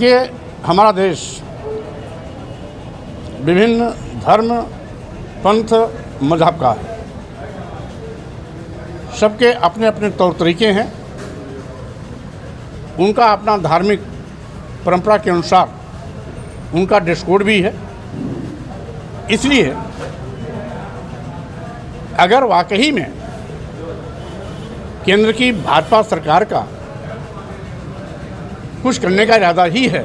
कि हमारा देश विभिन्न धर्म, पंथ, मजहब का है। सबके अपने अपने तौर तरीके हैं। उनका अपना धार्मिक परंपरा के अनुसार उनका ड्रेस कोड भी है। इसलिए अगर वाकई में केंद्र की भाजपा सरकार का कुछ करने का इरादा ही है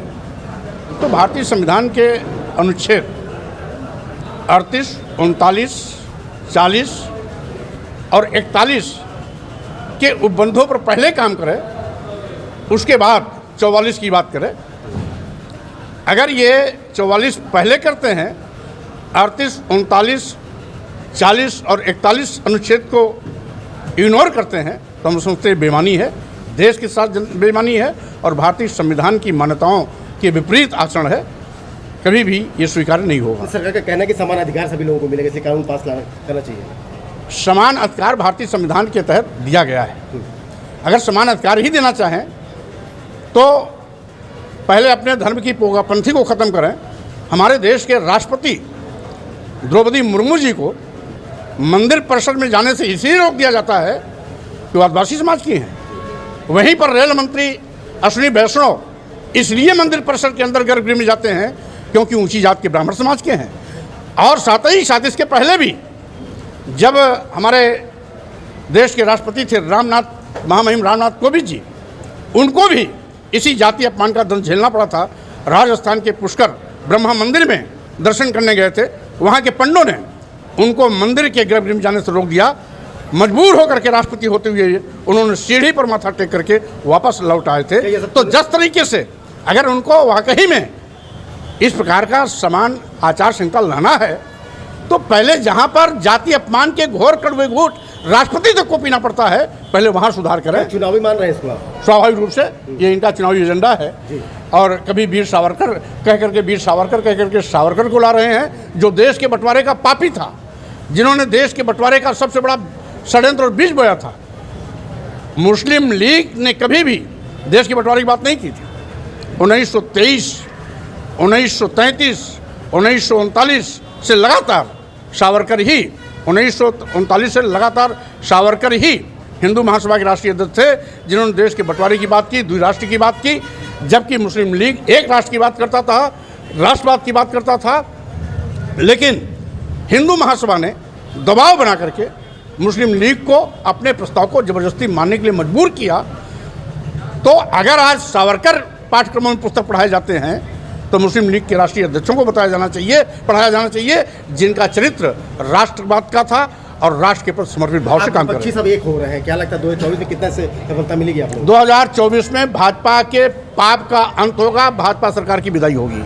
तो भारतीय संविधान के अनुच्छेद 38, 39, 40 और 41 के उपबंधों पर पहले काम करे, उसके बाद 44 की बात करें। अगर ये 44 पहले करते हैं, 38, 39, 40 और 41 अनुच्छेद को इग्नोर करते हैं तो हम समझते हैं बेईमानी है, देश के साथ बेईमानी है और भारतीय संविधान की मान्यताओं के विपरीत आचरण है। कभी भी ये स्वीकार नहीं होगा। सरकार का कहना है कि समान अधिकार सभी लोगों को मिलेगा, इसे कानून पास करना चाहिए। समान अधिकार भारतीय संविधान के तहत दिया गया है। अगर समान अधिकार ही देना चाहें तो पहले अपने धर्म की पोगापंथी को ख़त्म करें। हमारे देश के राष्ट्रपति द्रौपदी मुर्मू जी को मंदिर परिसर में जाने से इसीलिए रोक दिया जाता है कि वो आदिवासी समाज की हैं। वहीं पर रेल मंत्री अश्विनी वैष्णव इसलिए मंदिर परिसर के अंदर गर्भगृह में जाते हैं क्योंकि ऊंची जात के ब्राह्मण समाज के हैं। और साथ ही साथ इसके पहले भी जब हमारे देश के राष्ट्रपति थे महामहिम रामनाथ कोविंद जी, उनको भी इसी जाति अपमान का दंड झेलना पड़ा था। राजस्थान के पुष्कर ब्रह्मा मंदिर में दर्शन करने गए थे, वहाँ के पंडों ने उनको मंदिर के गर्भगृह में जाने से रोक दिया। मजबूर होकर के राष्ट्रपति होते हुए उन्होंने सीढ़ी पर माथा टेक करके वापस लौट आए थे। तो जिस तरीके से अगर उनको वाकई में इस प्रकार का समान आचार संहिता लाना है तो पहले जहां पर जाति अपमान के घोर कड़वे घूंट राष्ट्रपति तक को पीना पड़ता है, पहले वहां सुधार करें। चुनावी मान रहे हैं इसको? स्वाभाविक रूप से ये इनका चुनावी एजेंडा है। और कभी वीर सावरकर कह करके सावरकर को ला रहे हैं, जो देश के बंटवारे का पापी था, जिन्होंने देश के बंटवारे का सबसे बड़ा षड्यंत्र और बीज बोया था। मुस्लिम लीग ने कभी भी देश के बंटवारे की बात नहीं की थी। 1923, 1933, 1939 से लगातार सावरकर ही 1939 से लगातार सावरकर ही हिंदू महासभा के राष्ट्रीय अध्यक्ष थे, जिन्होंने देश के बंटवारे की बात की, द्विराष्ट्र की बात की। जबकि मुस्लिम लीग एक राष्ट्र की बात करता था, राष्ट्रवाद की बात करता था। लेकिन हिंदू महासभा ने दबाव बना करके मुस्लिम लीग को अपने प्रस्ताव को जबरदस्ती मानने के लिए मजबूर किया। तो अगर आज सावरकर पाठ्यक्रमों में पुस्तक पढ़ाए जाते हैं तो मुस्लिम लीग के राष्ट्रीय अध्यक्षों को पढ़ाया जाना चाहिए, जिनका चरित्र राष्ट्रवाद का था और राष्ट्र के प्रति समर्पित भाव से काम कर रहे हैं। सब एक हो रहे हैं, क्या लगता है 2024 में कितना से सफलता मिलेगी आप लोगों को? 2024 में भाजपा के पाप का अंत होगा, भाजपा सरकार की विदाई होगी।